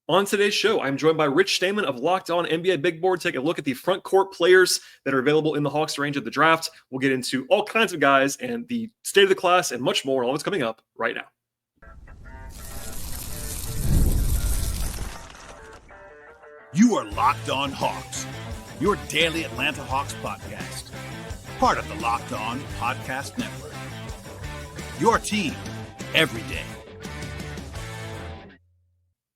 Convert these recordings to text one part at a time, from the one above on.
On today's show, I'm joined by Rich Stayman of Locked On NBA Big Board, taking a look at the front court players that are available in the Hawks range of the draft. We'll get into all kinds of guys and the state of the class and much more, all that's coming up right now. You are Locked On Hawks, your daily Atlanta Hawks podcast. Part of the Locked On Podcast Network. Your team every day.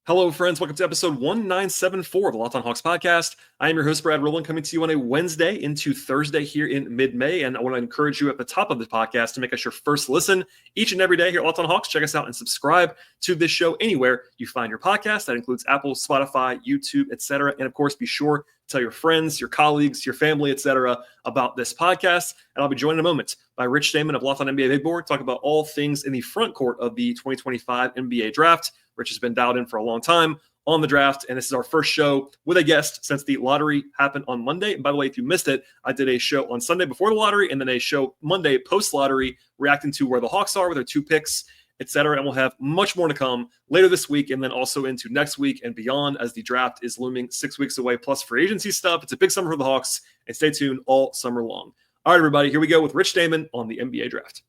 Hello, friends. Welcome to episode 1974 of the Locked On Hawks podcast. I am your host, Brad Rowland, coming to you on a Wednesday into Thursday here in mid-May. And I want to encourage you at the top of the podcast to make us your first listen each and every day here at Locked On Hawks. Check us out and subscribe to this show anywhere you find your podcast. That includes Apple, Spotify, YouTube, etc. And of course, be sure to tell your friends, your colleagues, your family, etc. about this podcast. And I'll be joined in a moment by Rich Stayman of Locked On NBA Big Board, talk about all things in the front court of the 2025 NBA draft. Rich has been dialed in for a long time on the draft, and this is our first show with a guest since the lottery happened on Monday. And by the way, if you missed it, I did a show on Sunday before the lottery and then a show Monday post-lottery reacting to where the Hawks are with their two picks, etc. And we'll have much more to come later this week and then also into next week and beyond as the draft is looming 6 weeks away, plus free agency stuff. It's a big summer for the Hawks, and stay tuned all summer long. All right, everybody, here we go with Rich Stayman on the NBA draft.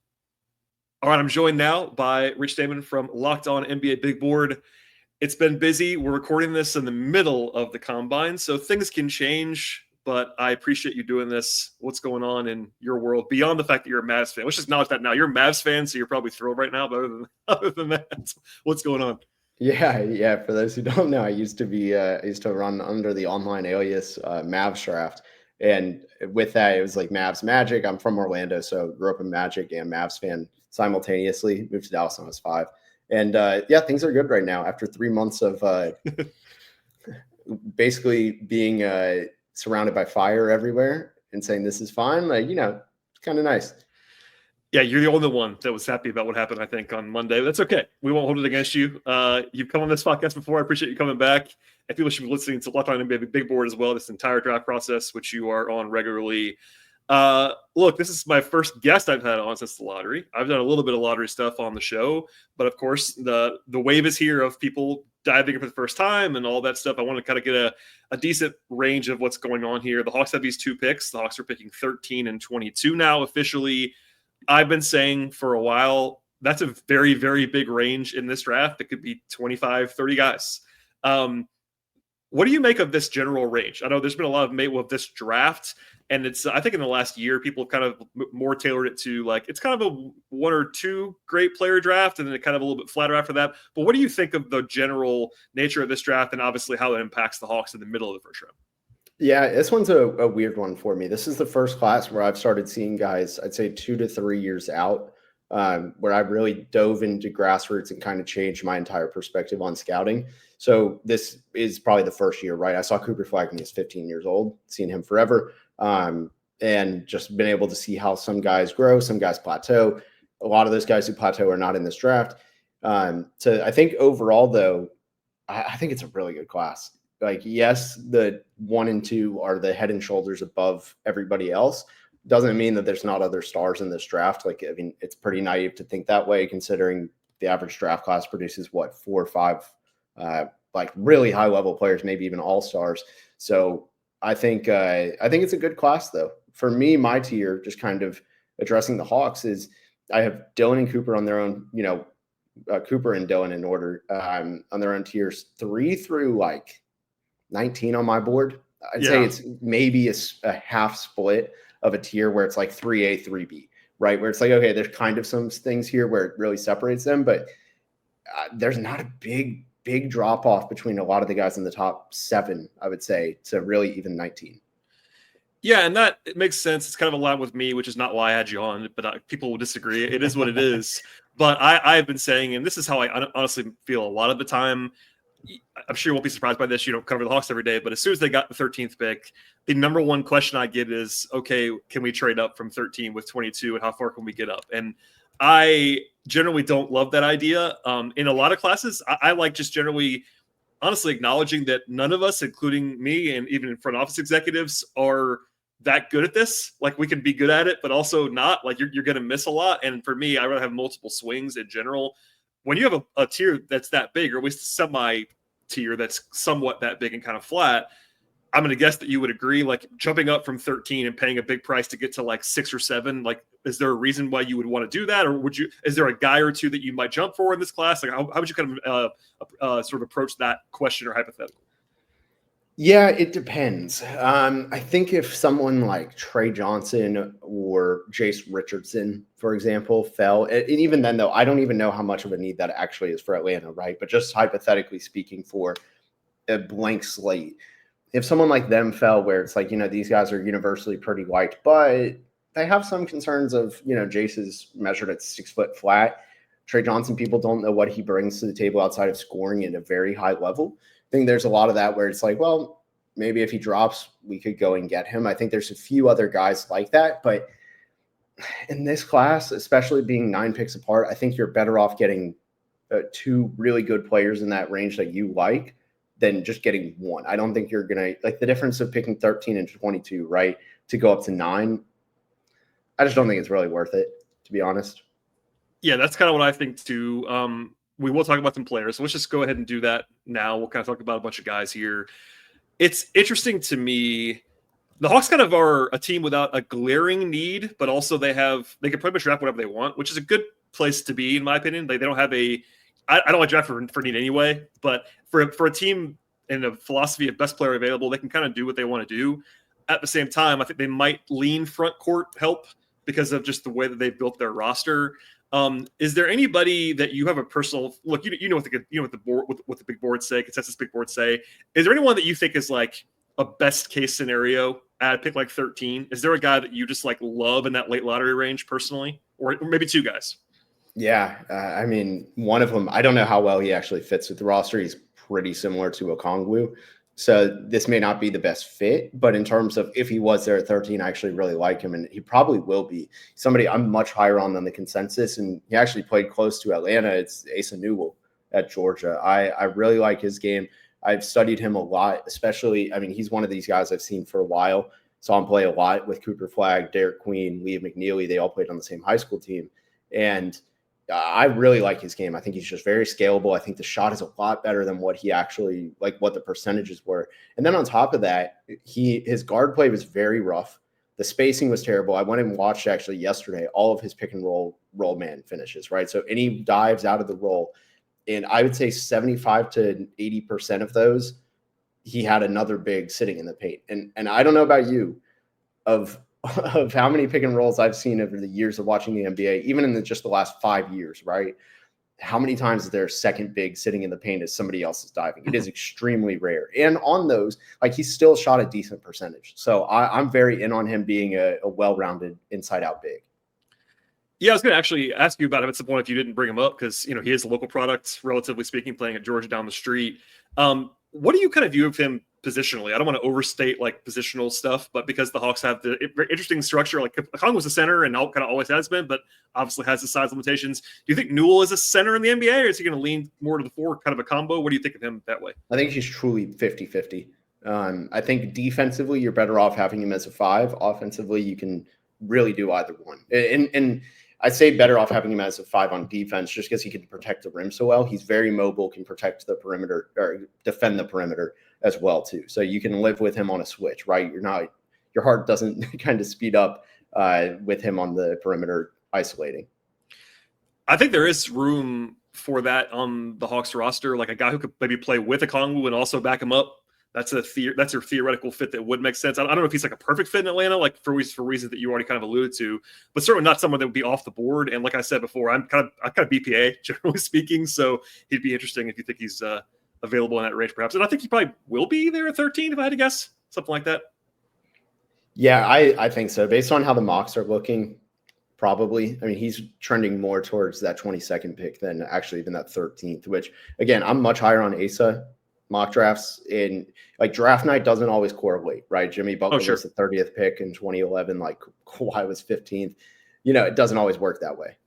All right, I'm joined now by Rich Stayman from Locked On NBA Big Board. It's been busy. We're recording this in the middle of the combine, so things can change, but I appreciate you doing this. What's going on in your world beyond the fact that you're a Mavs fan? Let's just acknowledge that now. You're a Mavs fan, so you're probably thrilled right now, but other than that, what's going on? Yeah. For those who don't know, I used to run under the online alias Mavs Draft. And with that, it was like Mavs Magic. I'm from Orlando, so grew up a Magic and Mavs fan simultaneously. Moved to Dallas when I was 5. And things are good right now. After 3 months of basically being surrounded by fire everywhere and saying this is fine, it's kind of nice. Yeah, you're the only one that was happy about what happened, I think, on Monday. That's okay. We won't hold it against you. You've come on this podcast before. I appreciate you coming back. And people should be listening to Locked On NBA Big Board as well, this entire draft process, which you are on regularly. Look, this is my first guest I've had on since the lottery. I've done a little bit of lottery stuff on the show, but of course, the wave is here of people diving in for the first time and all that stuff. I want to kind of get a decent range of what's going on here. The Hawks have these two picks. The Hawks are picking 13 and 22 now officially. I've been saying for a while, that's a very, very big range in this draft. It could be 25, 30 guys. What do you make of this general range? I know there's been a lot of made with this draft, and it's, I think in the last year, people have kind of more tailored it to like, it's kind of a one or two great player draft, and then it kind of a little bit flatter after that. But what do you think of the general nature of this draft and obviously how it impacts the Hawks in the middle of the first round? Yeah, this one's a weird one for me. This is the first class where I've started seeing guys, I'd say 2 to 3 years out, where I really dove into grassroots and kind of changed my entire perspective on scouting. So this is probably the first year, right? I saw Cooper Flag when he was 15 years old, seen him forever, and just been able to see how some guys grow, some guys plateau. A lot of those guys who plateau are not in this draft. So I think overall, though, I think it's a really good class. Like, yes, the 1 and 2 are the head and shoulders above everybody else. Doesn't mean that there's not other stars in this draft. Like, I mean, it's pretty naive to think that way, considering the average draft class produces 4 or 5, like really high level players, maybe even all stars. So I think it's a good class, though. For me, my tier, just kind of addressing the Hawks, is I have Dylan and Cooper on their own, Cooper and Dylan in order on their own tiers 3 through like 19 on my board. I'd say it's maybe a half split of a tier where it's like 3A, 3B, right? Where it's like, okay, there's kind of some things here where it really separates them, but there's not a big drop off between a lot of the guys in the top 7, I would say, to really even 19. Yeah, and that it makes sense. It's kind of aligned with me, which is not why I had you on, but people will disagree. It is what it is. But I've been saying, and this is how I honestly feel a lot of the time, I'm sure you won't be surprised by this. You don't cover the Hawks every day, but as soon as they got the 13th pick, the number one question I get is, okay, can we trade up from 13 with 22 and how far can we get up? And I generally don't love that idea. In a lot of classes, I like just generally, honestly, acknowledging that none of us, including me and even front office executives, are that good at this. Like, we can be good at it, but also not. Like, you're going to miss a lot. And for me, I rather have multiple swings in general. When you have a tier that's that big, or at least semi tier that's somewhat that big and kind of flat. I'm going to guess that you would agree, like jumping up from 13 and paying a big price to get to like 6 or 7. Like, is there a reason why you would want to do that? Or is there a guy or two that you might jump for in this class? Like, how would you kind of sort of approach that question or hypothetical? Yeah, it depends. I think if someone like Trey Johnson or Jace Richardson, for example, fell, and even then, though, I don't even know how much of a need that actually is for Atlanta, right? But just hypothetically speaking, for a blank slate, if someone like them fell, where it's like, these guys are universally pretty liked, but they have some concerns of, Jace is measured at 6 foot flat. Trey Johnson, people don't know what he brings to the table outside of scoring at a very high level. I think there's a lot of that where it's like, well, maybe if he drops, we could go and get him. I think there's a few other guys like that, but in this class, especially being 9 picks apart, I think you're better off getting 2 really good players in that range that you like than just getting 1. I don't think you're going to, like, the difference of picking 13 and 22, right, to go up to 9. I just don't think it's really worth it, to be honest. Yeah, that's kind of what I think too. We will talk about some players, so let's just go ahead and do that now. We'll kind of talk about a bunch of guys here. It's interesting to me. The Hawks kind of are a team without a glaring need, but also they can pretty much draft whatever they want, which is a good place to be, in my opinion. They don't have I don't like draft for need anyway, but for a team in a philosophy of best player available, they can kind of do what they want to do. At the same time, I think they might lean front court help because of just the way that they've built their roster. Is there anybody that you have a personal look? You know what the big boards say, consensus big boards say. Is there anyone that you think is like a best case scenario at a pick like 13? Is there a guy that you just like love in that late lottery range personally, or maybe 2 guys? Yeah, I mean, one of them, I don't know how well he actually fits with the roster. He's pretty similar to Okongwu. So this may not be the best fit, but in terms of if he was there at 13, I actually really like him, and he probably will be somebody I'm much higher on than the consensus. And he actually played close to Atlanta. It's Asa Newell at Georgia. I really like his game. I've studied him a lot, especially, I mean, he's one of these guys I've seen for a while. Saw him play a lot with Cooper Flagg, Derek Queen, Leah McNeely. They all played on the same high school team. And I really like his game. I think he's just very scalable. I think the shot is a lot better than what he actually, like what the percentages were. And then on top of that, his guard play was very rough. The spacing was terrible. I went and watched actually yesterday all of his pick and roll man finishes, right? So any dives out of the roll, and I would say 75 to 80% of those, he had another big sitting in the paint. And I don't know about you, of how many pick and rolls I've seen over the years of watching the NBA, even in just the last 5 years, right? How many times is their second big sitting in the paint as somebody else is diving? It is extremely rare. And on those, like, he still shot a decent percentage. So I'm very in on him being a well-rounded inside-out big. Yeah, I was going to actually ask you about him at some point if you didn't bring him up, because, he is a local product, relatively speaking, playing at Georgia down the street. What do you kind of view of him positionally? I don't want to overstate like positional stuff, but because the Hawks have the very interesting structure, like Kong was a center and kind of always has been, but obviously has the size limitations. Do you think Newell is a center in the NBA, or is he going to lean more to the 4, kind of a combo? What do you think of him that way? I think he's truly 50-50. I think defensively, you're better off having him as a 5. Offensively, you can really do either one. And I'd say better off having him as a 5 on defense, just because he can protect the rim so well. He's very mobile, can protect the perimeter or defend the perimeter as well too. So you can live with him on a switch, right? Your heart doesn't kind of speed up with him on the perimeter isolating. I think there is room for that on the Hawks roster, like a guy who could maybe play with Okongwu and also back him up. That's your theoretical fit that would make sense. I don't know if he's like a perfect fit in Atlanta, like for reasons that you already kind of alluded to, but certainly not someone that would be off the board. And like I said before, I'm kind of BPA generally speaking, so he'd be interesting if you think he's available in that range, perhaps. And I think he probably will be there at 13, if I had to guess, something like that. Yeah, I think so. Based on how the mocks are looking, probably. I mean, he's trending more towards that 22nd pick than actually even that 13th, which, again, I'm much higher on Asa mock drafts. In like draft night doesn't always correlate, right? Jimmy Butler was the 30th pick in 2011, like Kawhi was 15th. It doesn't always work that way.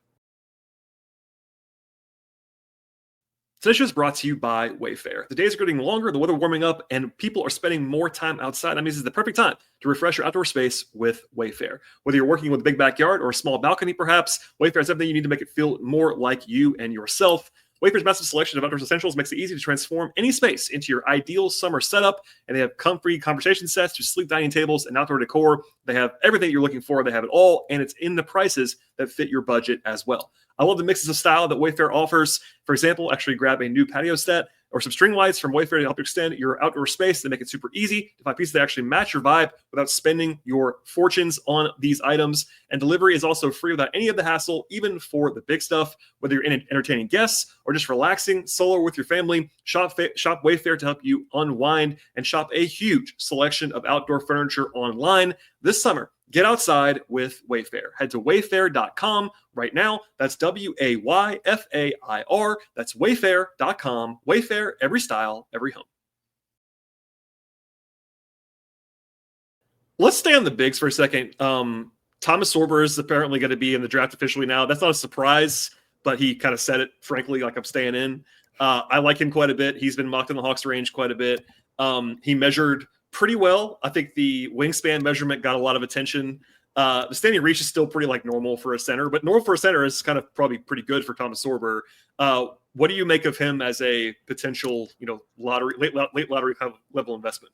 Today's show is brought to you by Wayfair. The days are getting longer, the weather warming up, and people are spending more time outside. That means it's the perfect time to refresh your outdoor space with Wayfair. Whether you're working with a big backyard or a small balcony, perhaps, Wayfair has everything you need to make it feel more like you and yourself. Wayfair's massive selection of outdoors essentials makes it easy to transform any space into your ideal summer setup. And they have comfy conversation sets to sleek dining tables and outdoor decor. They have everything you're looking for. They have it all, and it's in the prices that fit your budget as well. I love the mixes of style that Wayfair offers. For example, actually grab a new patio set or some string lights from Wayfair to help extend your outdoor space. They make it super easy to find pieces that actually match your vibe without spending your fortunes on these items. And delivery is also free without any of the hassle, even for the big stuff. Whether you're entertaining guests or just relaxing solo with your family, shop Wayfair to help you unwind and shop a huge selection of outdoor furniture online this summer. Get outside with Wayfair. Head to wayfair.com right now. That's Wayfair. That's wayfair.com. Wayfair, every style, every home. Let's stay on the bigs for a second. Thomas Sorber is apparently going to be in the draft officially now. That's not a surprise, but he kind of said it, frankly, like I'm staying in. I like him quite a bit. He's been mocked in the Hawks range quite a bit. He measured pretty well. I think the wingspan measurement got a lot of attention. The standing reach is still pretty like normal for a center, but normal for a center is kind of probably pretty good for Thomas Sorber. What do you make of him as a potential, late lottery level investment?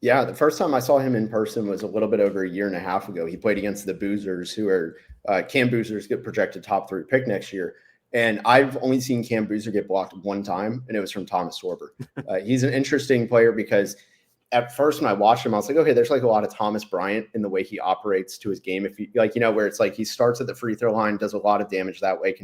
Yeah, the first time I saw him in person was a little bit over a year and a half ago. He played against the Boozers, who are Cam Boozers get projected top 3 pick next year. And I've only seen Cam Boozer get blocked one time, and it was from Thomas Sorber. He's an interesting player because at first when I watched him, I was like, okay, there's like a lot of Thomas Bryant in the way he operates to his game. If you where it's like he starts at the free throw line, does a lot of damage that way,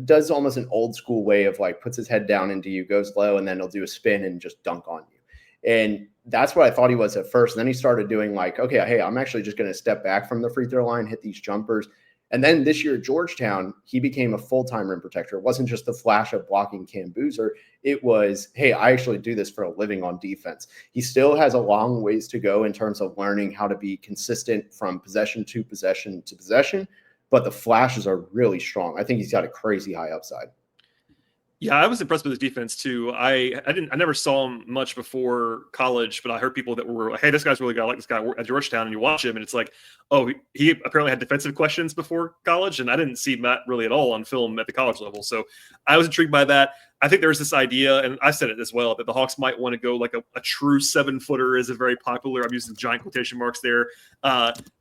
does almost an old school way of like puts his head down into you, goes low, and then he'll do a spin and just dunk on you. And that's what I thought he was at first. And then he started doing like, okay, hey, I'm actually just going to step back from the free throw line, hit these jumpers. And then this year at Georgetown, he became a full-time rim protector. It wasn't just the flash of blocking Cam Boozer. It was, hey, I actually do this for a living on defense. He still has a long ways to go in terms of learning how to be consistent from possession to possession to possession, but the flashes are really strong. I think he's got a crazy high upside. Yeah, I was impressed with his defense too. I never saw him much before college, but I heard people that were like, hey, this guy's really good. I like this guy at Georgetown. And you watch him and it's like, oh, he apparently had defensive questions before college. And I didn't see that really at all on film at the college level. So I was intrigued by that. I think there's this idea, and I said it as well, that the Hawks might want to go like a true 7-footer is a very popular, I'm using giant quotation marks there,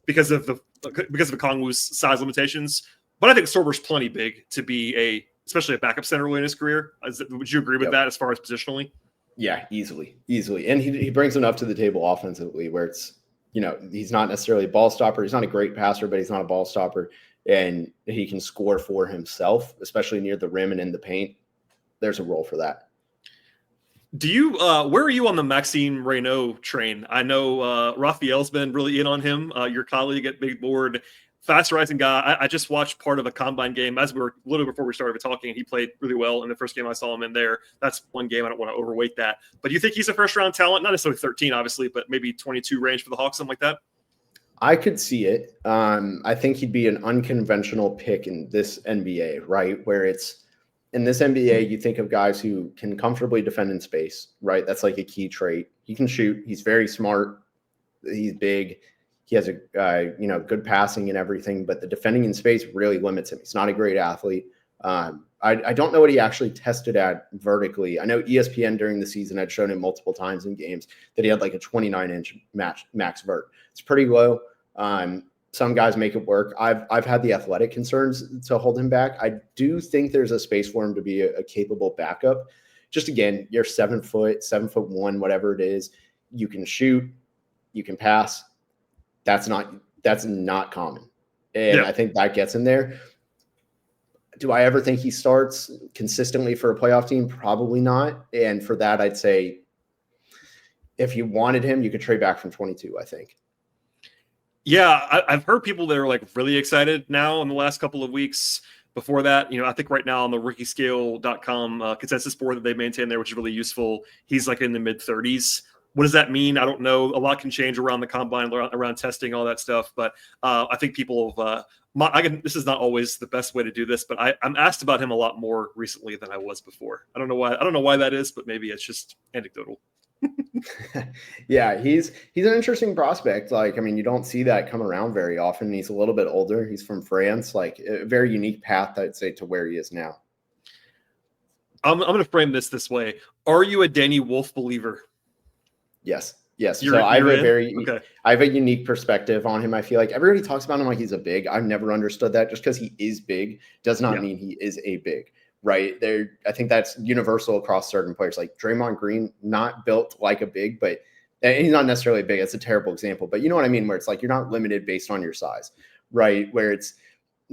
because of Okongwu's size limitations. But I think Sorber's plenty big to be especially a backup center early in his career. Would you agree with that as far as positionally? Yeah, easily. And he brings enough to the table offensively where it's, he's not necessarily a ball stopper. He's not a great passer, but he's not a ball stopper. And he can score for himself, especially near the rim and in the paint. There's a role for that. Do you, where are you on the Maxime Raynaud train? I know Raphael's been really in on him. Your colleague at Big Board, fast rising guy. I just watched part of a combine game as we were a little before we started talking, and he played really well in the first game I saw him in there. That's one game. I don't want to overweight that. But do you think he's a first round talent? Not necessarily 13, obviously, but maybe 22 range for the Hawks, something like that? I could see it. I think he'd be an unconventional pick in this NBA, right? Where it's in this NBA, you think of guys who can comfortably defend in space, right? That's like a key trait. He can shoot. He's very smart. He's big. He has a good passing and everything, but the defending in space really limits him. He's not a great athlete. I don't know what he actually tested at vertically. I know ESPN during the season had shown him multiple times in games that he had like a 29-inch max vert. It's pretty low. Some guys make it work. I've had the athletic concerns to hold him back. I do think there's a space for him to be a capable backup. Just again, you're 7 foot, 7'1", whatever it is. You can shoot, you can pass. That's not common. And I think that gets him there. Do I ever think he starts consistently for a playoff team? Probably not. And for that, I'd say if you wanted him, you could trade back from 22, I think. Yeah, I've heard people that are like really excited now in the last couple of weeks. Before that, I think right now on the rookiescale.com consensus board that they maintain there, which is really useful, he's like in the mid-30s. What does that mean? I don't know. A lot can change around the combine, around testing, all that stuff. But I think people have this is not always the best way to do this, but I'm asked about him a lot more recently than I was before. I don't know why. I don't know why that is, but maybe it's just anecdotal. Yeah, he's an interesting prospect. You don't see that come around very often. He's a little bit older. He's from France. Like a very unique path, I'd say, to where he is now. I'm going to frame this way. Are you a Danny Wolf believer? Yes. Yes. You're I have okay. I have a unique perspective on him. I feel like everybody talks about him like he's a big. I've never understood that. Just because he is big does not mean he is a big, right? I think that's universal across certain players. Like Draymond Green, not built like a big, but and he's not necessarily big. It's a terrible example, but you know what I mean? Where it's like, you're not limited based on your size, right? Where it's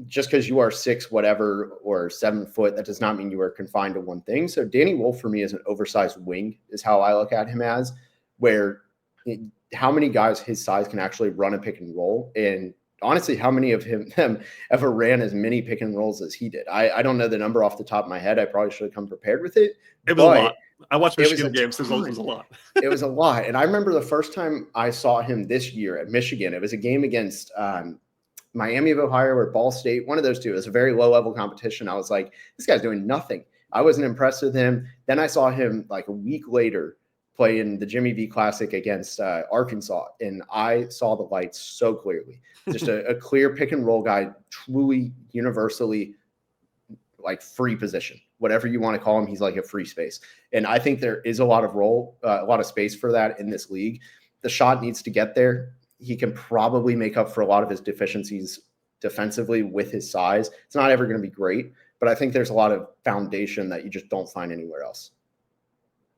just because you are 6 whatever or 7 foot, that does not mean you are confined to one thing. So Danny Wolf for me is an oversized wing is how I look at him as, where how many guys his size can actually run a pick and roll, and honestly, how many of them ever ran as many pick and rolls as he did? I don't know the number off the top of my head. I probably should have come prepared with it. It was a lot. I watched Michigan games. It was a lot. It was a lot. And I remember the first time I saw him this year at Michigan, it was a game against Miami of Ohio or Ball State, one of those two. It was a very low-level competition. I was like, this guy's doing nothing. I wasn't impressed with him. Then I saw him like a week later play in the Jimmy V Classic against Arkansas, and I saw the lights so clearly. Just a clear pick and roll guy, truly universally like free position, whatever you want to call him. He's like a free space, and I think there is a lot of space for that in this league. The shot needs to get there. He can probably make up for a lot of his deficiencies defensively with his size. It's not ever going to be great, but I think there's a lot of foundation that you just don't find anywhere else.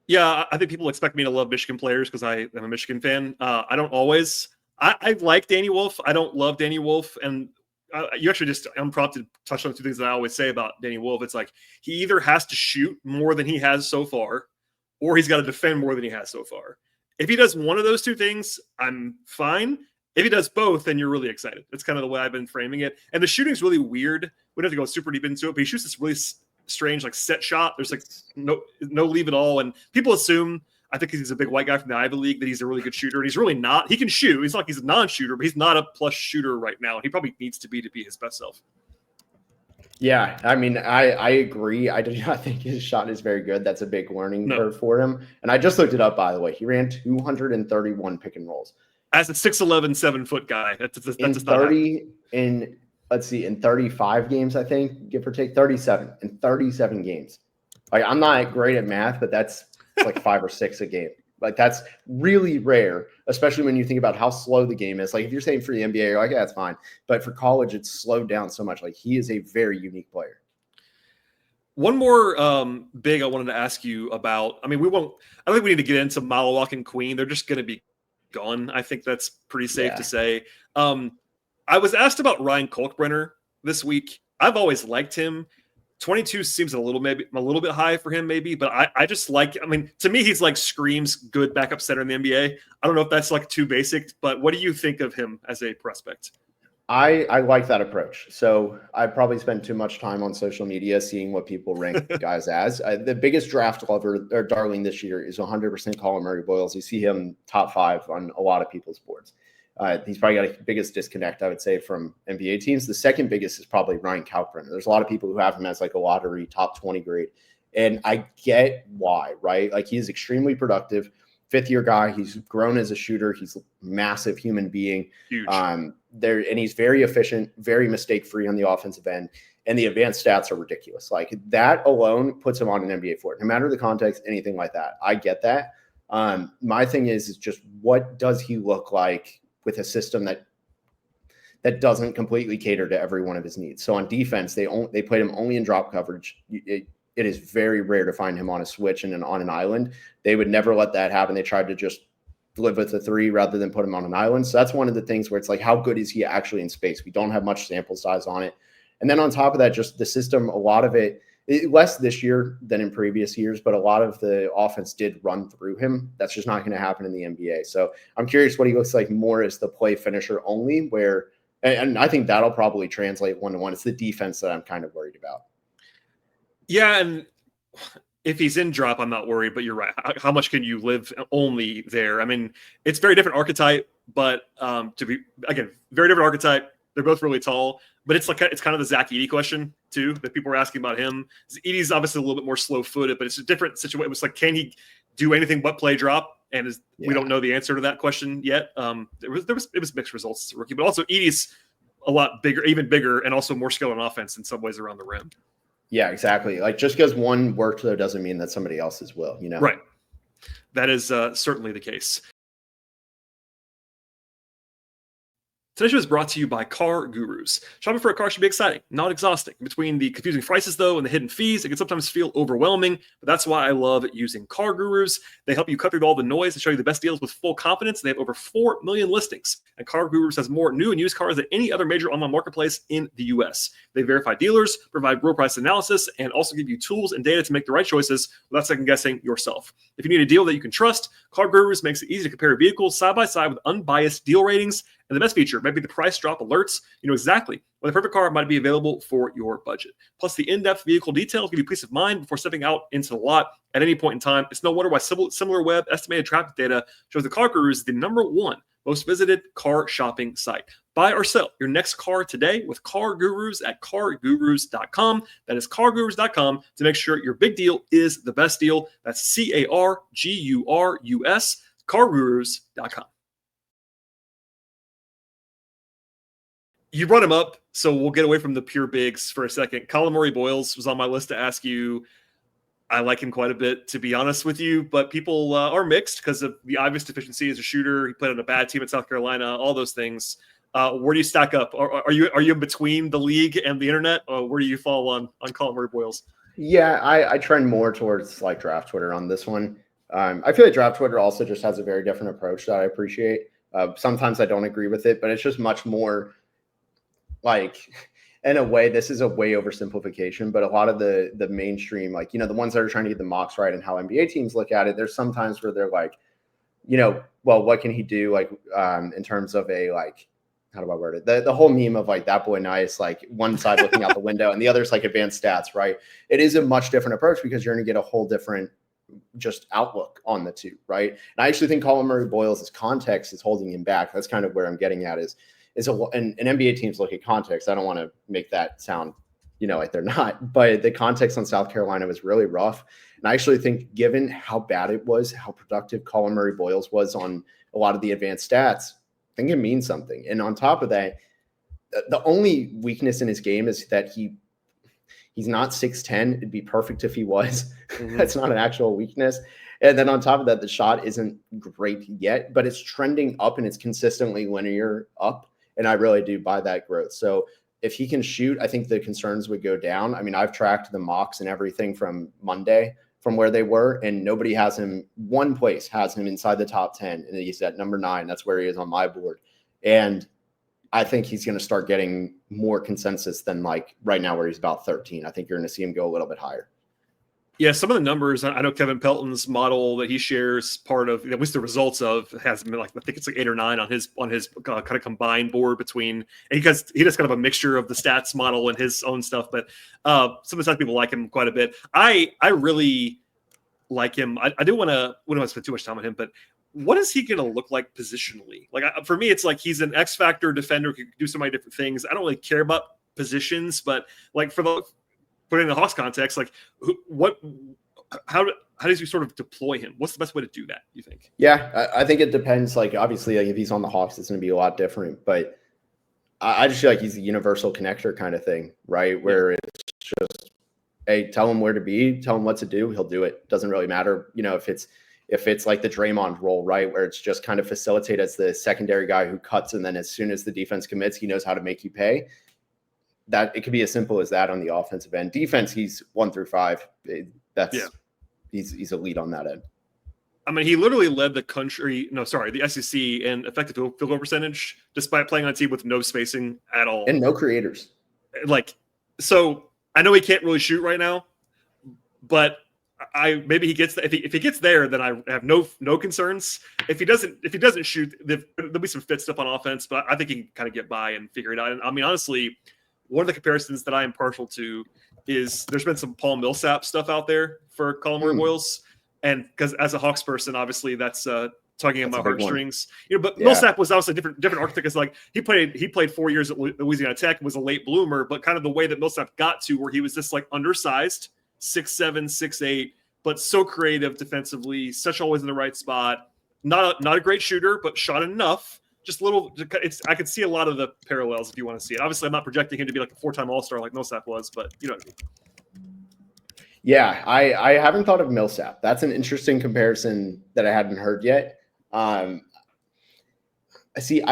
Yeah, I think people expect me to love Michigan players because I am a Michigan fan. I don't always. I like Danny Wolf. I don't love Danny Wolf. And you actually just unprompted touched on 2 things that I always say about Danny Wolf. It's like he either has to shoot more than he has so far, or he's got to defend more than he has so far. If he does one of those 2 things, I'm fine. If he does both, then you're really excited. That's kind of the way I've been framing it. And the shooting's really weird. We don't have to go super deep into it, but he shoots this really strange like set shot. There's like no leave at all, and people assume, I think he's a big white guy from the Ivy League, that he's a really good shooter, and he's really not. He can shoot. He's not like he's a non-shooter, but he's not a plus shooter right now. He probably needs to be his best self. Yeah, I mean, I agree. I do not think his shot is very good. That's a big learning curve for him. And I just looked it up, by the way. He ran 231 pick and rolls as a 6'11", 7-foot guy. That's in 30 in. Let's see, in 35 games, I think, give or take 37 in 37 games. Like, I'm not great at math, but that's like 5 or 6 a game. Like, that's really rare, especially when you think about how slow the game is. Like, if you're saying for the NBA, you're like, yeah, that's fine. But for college, it's slowed down so much. Like, he is a very unique player. One more big I wanted to ask you about. I mean, I don't think we need to get into Malawak and Queen. They're just going to be gone. I think that's pretty safe to say. I was asked about Ryan Kalkbrenner this week. I've always liked him. 22 seems a little bit high for him, maybe, but I just like. I mean, to me, he's like screams good backup center in the NBA. I don't know if that's like too basic, but what do you think of him as a prospect? I like that approach. So I probably spend too much time on social media seeing what people rank guys as. The biggest draft lover or darling this year is 100% Collin Murray-Boyles. You see him top 5 on a lot of people's boards. He's probably got the biggest disconnect, I would say, from NBA teams. The second biggest is probably Ryan Kalkbrenner. There's a lot of people who have him as like a lottery top 20 grade. And I get why, right? Like, he is extremely productive. 5th-year guy. He's grown as a shooter. He's a massive human being. Huge. And he's very efficient, very mistake-free on the offensive end. And the advanced stats are ridiculous. Like, that alone puts him on an NBA floor. No matter the context, anything like that. I get that. My thing is just, what does he look like with a system that doesn't completely cater to every one of his needs? So on defense, they played him only in drop coverage. It is very rare to find him on a switch and on an island. They would never let that happen. They tried to just live with a 3 rather than put him on an island. So that's one of the things where it's like, how good is he actually in space? We don't have much sample size on it. And then on top of that, just the system, a lot of it less this year than in previous years, but a lot of the offense did run through him. That's just not going to happen in the NBA. So I'm curious what he looks like more as the play finisher only, and I think that'll probably translate 1-to-1. It's the defense that I'm kind of worried about. Yeah, and if he's in drop, I'm not worried, but you're right. How much can you live only there? I mean, it's very different archetype, but very different archetype. They're both really tall, but it's kind of the Zach Edey question too that people were asking about him. Edey's obviously a little bit more slow-footed, but it's a different situation. It's like, can he do anything but play drop? And we don't know the answer to that question yet. It was mixed results as a rookie, but also Edey's a lot bigger, even bigger, and also more skill on offense in some ways around the rim. Yeah, exactly. Like just because one worked though doesn't mean that somebody else's will, Right. That is certainly the case. Today's show is brought to you by CarGurus. Shopping for a car should be exciting, not exhausting. Between the confusing prices, though, and the hidden fees, it can sometimes feel overwhelming, but that's why I love using CarGurus. They help you cut through all the noise and show you the best deals with full confidence. They have over 4 million listings, and CarGurus has more new and used cars than any other major online marketplace in the U.S. They verify dealers, provide real price analysis, and also give you tools and data to make the right choices without second-guessing yourself. If you need a deal that you can trust, CarGurus makes it easy to compare vehicles side by side with unbiased deal ratings. And the best feature might be the price drop alerts. You know exactly when the perfect car might be available for your budget. Plus, the in-depth vehicle details give you peace of mind before stepping out into the lot at any point in time. It's no wonder why SimilarWeb estimated traffic data shows the CarGurus is the #1 most visited car shopping site. Buy or sell your next car today with CarGurus at CarGurus.com. That is CarGurus.com to make sure your big deal is the best deal. That's CarGurus, CarGurus.com. You brought him up, so we'll get away from the pure bigs for a second. Collin Murray-Boyles was on my list to ask you. I like him quite a bit, to be honest with you, but people are mixed because of the obvious deficiency as a shooter. He played on a bad team at South Carolina, all those things. Where do you stack up? Are you in between the league and the internet, or where do you fall on Collin Murray-Boyles? Yeah, I trend more towards like draft Twitter on this one. I feel like draft Twitter also just has a very different approach that I appreciate. Sometimes I don't agree with it, but it's just much more like, in a way, this is a way oversimplification, but a lot of the mainstream, like, the ones that are trying to get the mocks right and how NBA teams look at it, there's sometimes where they're like, well, what can he do? Like, in terms of a, like, how do I word it? The whole meme of like that boy nice, like one side looking out the window and the other's like advanced stats, right? It is a much different approach because you're going to get a whole different just outlook on the two, right? And I actually think Collin Murray-Boyles' context is holding him back. That's kind of where I'm getting at and NBA teams look at context. I don't want to make that sound, like they're not, but the context on South Carolina was really rough. And I actually think given how bad it was, how productive Collin Murray-Boyles was on a lot of the advanced stats, I think it means something. And on top of that, the only weakness in his game is that he's not 6'10". It'd be perfect if he was. Mm-hmm. That's not an actual weakness. And then on top of that, the shot isn't great yet, but it's trending up and it's consistently linear up. And I really do buy that growth. So if he can shoot, I think the concerns would go down. I mean, I've tracked the mocks and everything from Monday from where they were, and nobody has him. One place has him inside the top 10, and he's at number 9. That's where he is on my board. And I think he's going to start getting more consensus than like right now where he's about 13. I think you're going to see him go a little bit higher. Yeah, some of the numbers, I know Kevin Pelton's model that he shares part of, at least the results of, has been like, I think it's like 8 or 9 on his kind of combined board between, and he does kind of a mixture of the stats model and his own stuff, but some of the stats people like him quite a bit. I really like him. I do want to, we don't want to spend too much time on him, but what is he going to look like positionally? Like for me, it's like he's an X factor defender who can do so many different things. I don't really care about positions, but like put it in the Hawks context, like how does you sort of deploy him? What's the best way to do that, you think? Yeah, I think it depends. Like obviously, like if he's on the Hawks, it's going to be a lot different. But I just feel like he's a universal connector kind of thing, right? Where it's just, hey, tell him where to be, tell him what to do, he'll do it. Doesn't really matter, if it's like the Draymond role, right? Where it's just kind of facilitate as the secondary guy who cuts, and then as soon as the defense commits, he knows how to make you pay. That it could be as simple as that on the offensive end. Defense, he's 1 through 5. He's elite on that end. I mean, he literally led the SEC in effective field goal percentage, despite playing on a team with no spacing at all and no creators. Like, so I know he can't really shoot right now, but maybe he gets if he gets there, then I have no concerns. If he doesn't shoot, there'll be some fit stuff on offense, but I think he can kind of get by and figure it out. And I mean, honestly, one of the comparisons that I am partial to is there's been some Paul Millsap stuff out there for Collin Murray-Boyles, and because as a Hawks person, obviously that's tugging at my heartstrings. But Millsap was also a different architect. It's like he played 4 years at Louisiana Tech, was a late bloomer, but kind of the way that Millsap got to where he was this like undersized 6'7", 6'8", but so creative defensively, such always in the right spot. Not a great shooter, but shot enough. Just little. I could see a lot of the parallels if you want to see it. Obviously, I'm not projecting him to be like a 4-time All-Star like Milsap was, but you know what I mean. Yeah, I haven't thought of Milsap. That's an interesting comparison that I hadn't heard yet. I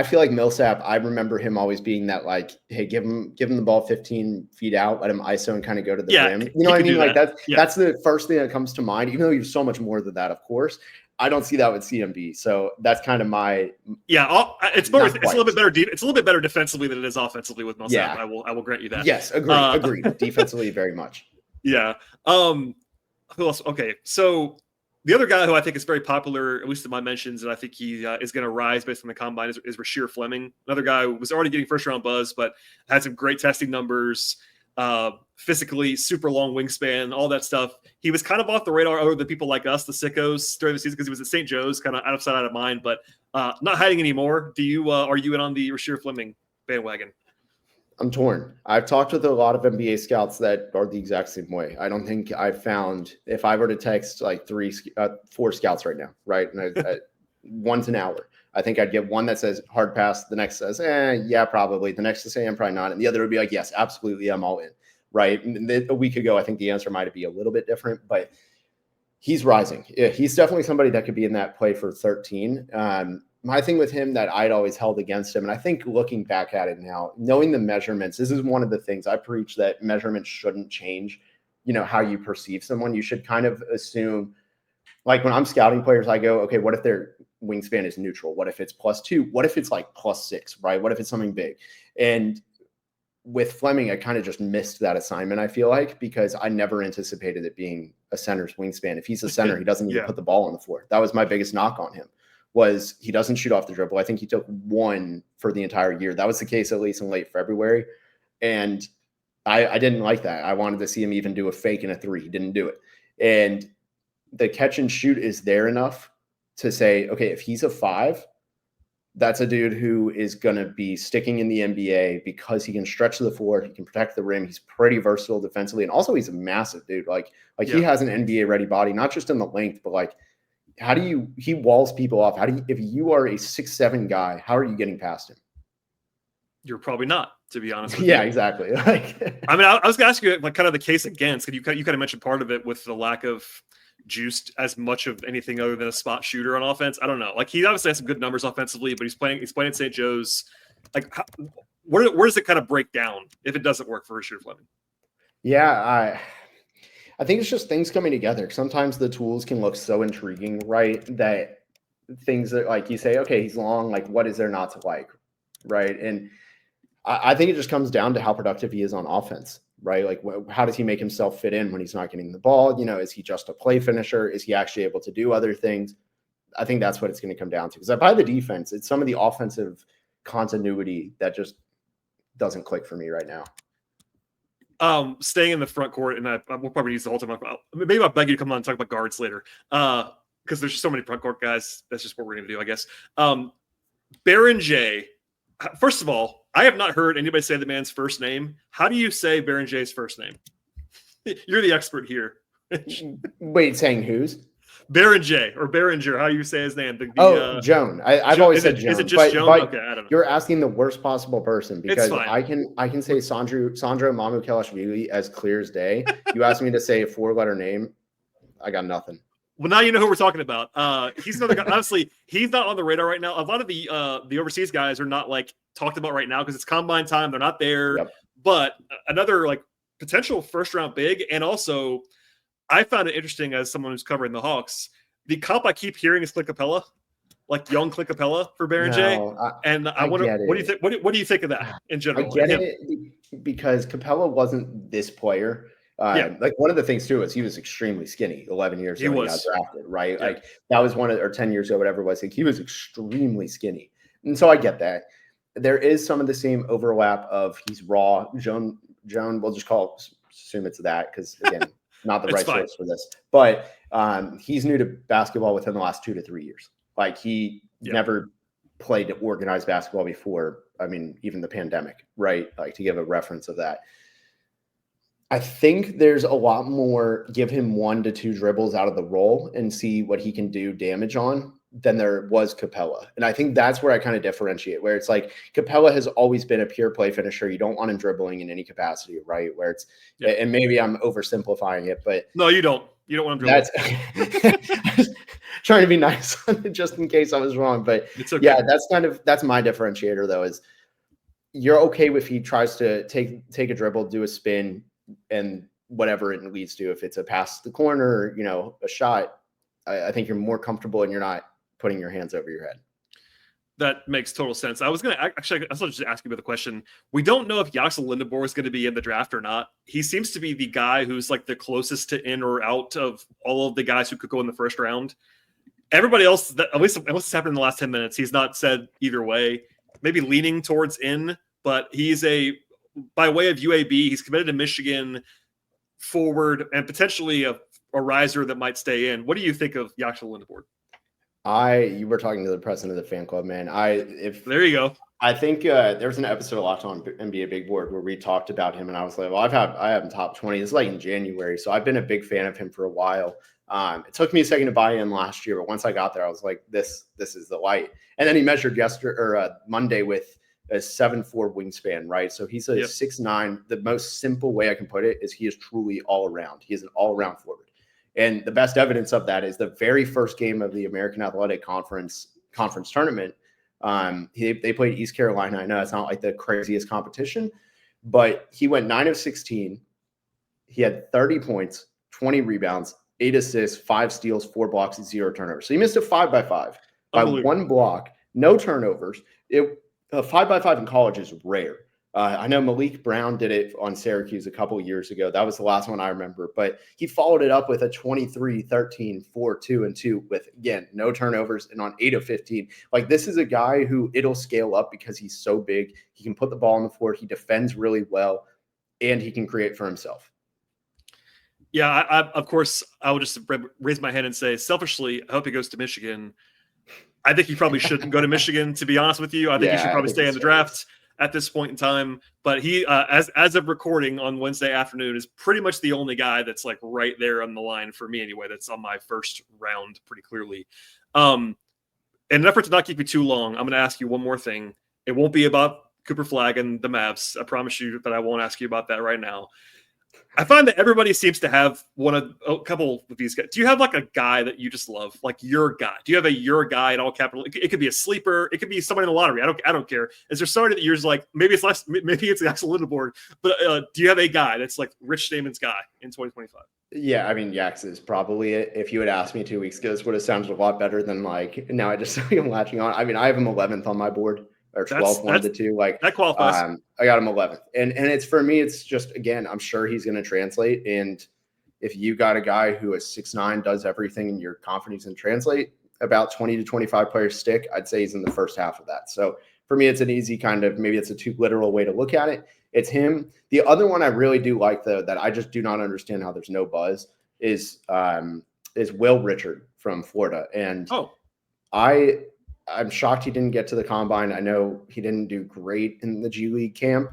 feel like Milsap, I remember him always being that like, hey, give him the ball 15 feet out, let him ISO and kind of go to the rim. You know what I mean? Like that's the first thing that comes to mind, even though you're so much more than that, of course. I don't see that with CMB. So that's kind of my it's a little bit better. It's a little bit better defensively than it is offensively with Milsap. Yeah. I will grant you that. Yes, agreed. Defensively, very much. Yeah. Who else? Okay, so the other guy who I think is very popular, at least in my mentions, and I think he is going to rise based on the combine, is Rasheer Fleming. Another guy who was already getting first-round buzz, but had some great testing numbers, physically, super long wingspan, all that stuff. He was kind of off the radar other than people like us, the sickos, during the season because he was at St. Joe's, kind of out of sight, out of mind, but not hiding anymore. Are you in on the Rasheer Fleming bandwagon? I'm torn. I've talked with a lot of NBA scouts that are the exact same way. I don't think I've found, if I were to text like 4 scouts right now, right? And one's an hour. I think I'd get one that says hard pass. The next says, yeah, probably. The next to say, I'm probably not. And the other would be like, yes, absolutely. I'm all in. Right. And a week ago, I think the answer might be a little bit different, but he's rising. Yeah, he's definitely somebody that could be in that play for 13. My thing with him that I'd always held against him, and I think looking back at it now, knowing the measurements, this is one of the things I preach, that measurements shouldn't change, how you perceive someone. You should kind of assume, like when I'm scouting players, I go, okay, what if their wingspan is neutral? What if it's +2? What if it's like +6, right? What if it's something big? And with Fleming, I kind of just missed that assignment, I feel like, because I never anticipated it being a center's wingspan. If he's a center, he doesn't even put the ball on the floor. That was my biggest knock on him. Was he doesn't shoot off the dribble. I think he took 1 for the entire year. That was the case at least in late February. And I didn't like that. I wanted to see him even do a fake and a 3. He didn't do it. And the catch and shoot is there enough to say, okay, if he's a 5, that's a dude who is going to be sticking in the NBA because he can stretch to the floor. He can protect the rim. He's pretty versatile defensively. And also he's a massive dude. He has an NBA ready body, not just in the length, but like, he walls people off. If you are a 6'7" guy, how are you getting past him? You're probably not, to be honest with you. Yeah, exactly. I mean, I was going to ask you like kind of the case against, because you kind of mentioned part of it with the lack of juiced as much of anything other than a spot shooter on offense. I don't know. Like he obviously has some good numbers offensively, but he's playing at St. Joe's. Like where does it kind of break down if it doesn't work for Rasheer Fleming? Yeah, I think it's just things coming together. Sometimes the tools can look so intriguing, right? That things that like you say, okay, he's long, like what is there not to like, right? And I think it just comes down to how productive he is on offense, right? Like how does he make himself fit in when he's not getting the ball? Is he just a play finisher? Is he actually able to do other things? I think that's what it's going to come down to. Because I buy the defense. It's some of the offensive continuity that just doesn't click for me right now. Staying in the front court, and we'll probably use the whole time. Maybe I'll beg you to come on and talk about guards later, because there's just so many front court guys. That's just what we're going to do, I guess. Beringer, first of all, I have not heard anybody say the man's first name. How do you say Beringer's first name? You're the expert here. Wait, saying whose? Beringer, how do you say his name? Joan. I've always said Joan. Is it just Joan? Okay, I don't know. You're asking the worst possible person, because I can say Sandro Mamukelashvili as clear as day. You ask me to say a 4-letter name, I got nothing. Well, now you know who we're talking about. He's another guy. Honestly, he's not on the radar right now. A lot of the overseas guys are not like talked about right now because it's combine time. They're not there. Yep. But another like potential first round big, and also I found it interesting as someone who's covering the Hawks. The comp I keep hearing is Clint Capella, like young Clint Capella for Beringer. No, I wonder, what do you think? What do you think of that in general? I get it because Capella wasn't this player. Like one of the things too is he was extremely skinny 11 years ago when he got drafted, right? Yeah. Like that was or 10 years ago, whatever it was. Like he was extremely skinny, and so I get that. There is some of the same overlap of he's raw. Joan, we'll just assume it's that because again. Not the right source for this, but he's new to basketball within the last 2 to 3 years. Like he never played organized basketball before. I mean, even the pandemic, right? Like to give a reference of that. I think there's a lot more, give him 1 to 2 dribbles out of the roll and see what he can do damage on. than there was Capella. And I think that's where I kind of differentiate, where it's like Capella has always been a pure play finisher. You don't want him dribbling in any capacity, right? Where it's, and maybe I'm oversimplifying it, but no, you don't. You don't want him dribbling. That's trying to be nice just in case I was wrong. But it's okay. Yeah, that's my differentiator though, is you're okay if he tries to take a dribble, do a spin, and whatever it leads to. If it's a pass to the corner, a shot, I think you're more comfortable and you're not putting your hands over your head. That makes total sense. I was just ask you about the question. We don't know if Yaxel Lendeborg is going to be in the draft or not. He seems to be the guy who's like the closest to in or out of all of the guys who could go in the first round. Everybody else, at least unless it's happened in the last 10 minutes, he's not said either way. Maybe leaning towards in, but he's by way of UAB, he's committed to Michigan, forward, and potentially a riser that might stay in. What do you think of Yaxel Lendeborg? You were talking to the president of the fan club, man. There you go. I think there was an episode of Locked On NBA Big Board where we talked about him, and I was like, well, I have him top 20. This is like in January, so I've been a big fan of him for a while. It took me a second to buy in last year, but once I got there, I was like, this is the light. And then he measured Monday with a 7'4" wingspan, right? So he's a 6'9". The most simple way I can put it is he is truly all around. He is an all around forward. And the best evidence of that is the very first game of the American Athletic Conference tournament. They played East Carolina. I know it's not like the craziest competition, but he went 9 of 16. He had 30 points, 20 rebounds, 8 assists, 5 steals, 4 blocks, and 0 turnovers. So he missed a 5x5 by 1 block, no turnovers. A 5x5 in college is rare. I know Malik Brown did it on Syracuse a couple years ago. That was the last one I remember. But he followed it up with a 23, 13, 4, 2, and 2 with, again, no turnovers and on 8 of 15. Like, this is a guy who it'll scale up because he's so big. He can put the ball on the floor. He defends really well, and he can create for himself. Yeah, of course, I would just raise my hand and say, selfishly, I hope he goes to Michigan. I think he probably shouldn't go to Michigan, to be honest with you. I think he should probably stay in the draft at this point in time. But he, as of recording on Wednesday afternoon, is pretty much the only guy that's like right there on the line for me anyway. That's on my first round pretty clearly. In an effort to not keep you too long, I'm going to ask you one more thing. It won't be about Cooper Flagg and the Mavs. I promise you that I won't ask you about that right now. I find that everybody seems to have a couple of these guys. Do you have like a guy that you just love, like your guy? Do you have your guy in all capital? It could be a sleeper. It could be somebody in the lottery. I don't care. Is there somebody that you're just like, maybe it's Yaxel Lendeborg, but do you have a guy that's like Rich Stayman's guy in 2025? Yeah, I mean, Yax is probably it. If you had asked me 2 weeks ago, this would have sounded a lot better than like now I just am latching on. I mean, I have him 11th on my board. Or 12th, one of the two. Like that qualifies. I got him 11th, and it's for me. It's just, again, I'm sure he's going to translate. And if you got a guy who is 6'9", does everything, and you're confident can translate, about 20 to 25 players stick, I'd say he's in the first half of that. So for me, it's an easy kind of, maybe it's a too literal way to look at it. It's him. The other one I really do like, though, that I just do not understand how there's no buzz is Will Richard from Florida, and I'm shocked he didn't get to the combine. I know he didn't do great in the G League camp,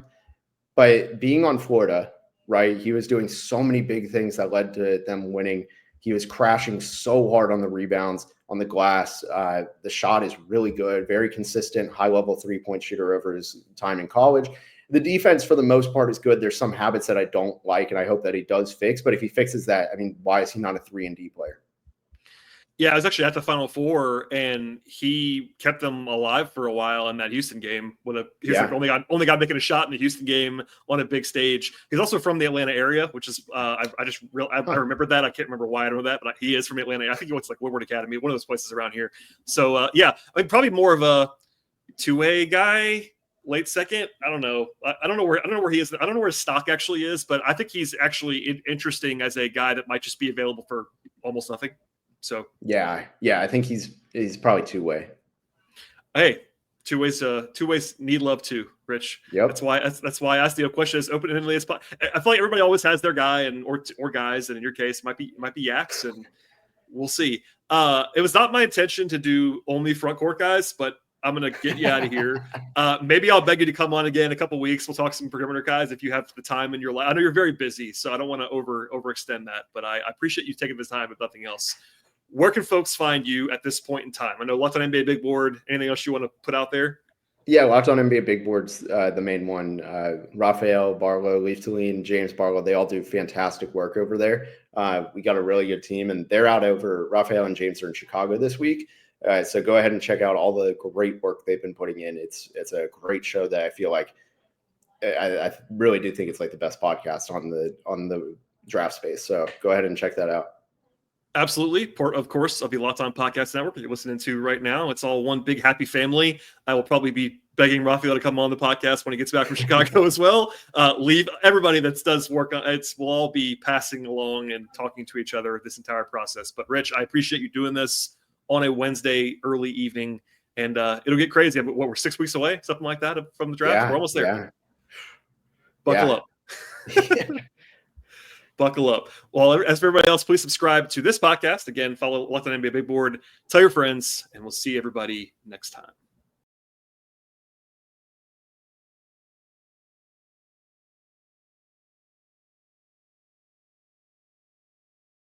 but being on Florida, right, he was doing so many big things that led to them winning. He was crashing so hard on the rebounds, on the glass. The shot is really good, very consistent, high-level three-point shooter over his time in college. The defense, for the most part, is good. There's some habits that I don't like, and I hope that he does fix. But if he fixes that, I mean, why is he not a 3-and-D player? Yeah, I was actually at the Final Four, and he kept them alive for a while in that Houston game. He was like only guy making a shot in the Houston game on a big stage. He's also from the Atlanta area, which is I remember that. I can't remember why I know that, but he is from Atlanta. I think he went to like Woodward Academy, one of those places around here. So I mean, probably more of a two-way guy, late second. I don't know. I don't know where he is. I don't know where his stock actually is, but I think he's actually interesting as a guy that might just be available for almost nothing. So yeah, I think he's probably two-way. Hey, two ways need love too, Rich. Yep. That's why I asked the question as open-endedly as possible. I feel like everybody always has their guy or guys, and in your case, it might be Yax, and we'll see. It was not my intention to do only front court guys, but I'm gonna get you out of here. Maybe I'll beg you to come on again in a couple weeks. We'll talk some perimeter guys if you have the time in your life. I know you're very busy, so I don't want to overextend that, but I appreciate you taking the time, if nothing else. where can folks find you at this point in time? I know Locked On NBA Big Board. Anything else you want to put out there? Yeah, Locked On NBA Big Board's the main one. Raphael, Barlow, Leaf Tulane, James Barlow, they all do fantastic work over there. We got a really good team, and they're out over. Raphael and James are in Chicago this week. So go ahead and check out all the great work they've been putting in. It's a great show that I feel like I really do think it's like the best podcast on the draft space. So go ahead and check that out. Absolutely. Part, of course, of the Locked On Podcast Network that you're listening to right now. It's all one big happy family. I will probably be begging Raphael to come on the podcast when he gets back from Chicago as well. Leave everybody that does work on it. We'll all be passing along and talking to each other this entire process. But Rich, I appreciate you doing this on a Wednesday early evening, and it'll get crazy. We're 6 weeks away, something like that from the draft. Yeah, we're almost there. Yeah. Buckle up. Buckle up. Well, as for everybody else, please subscribe to this podcast. Again, follow Locked On NBA Big Board. Tell your friends, and we'll see everybody next time.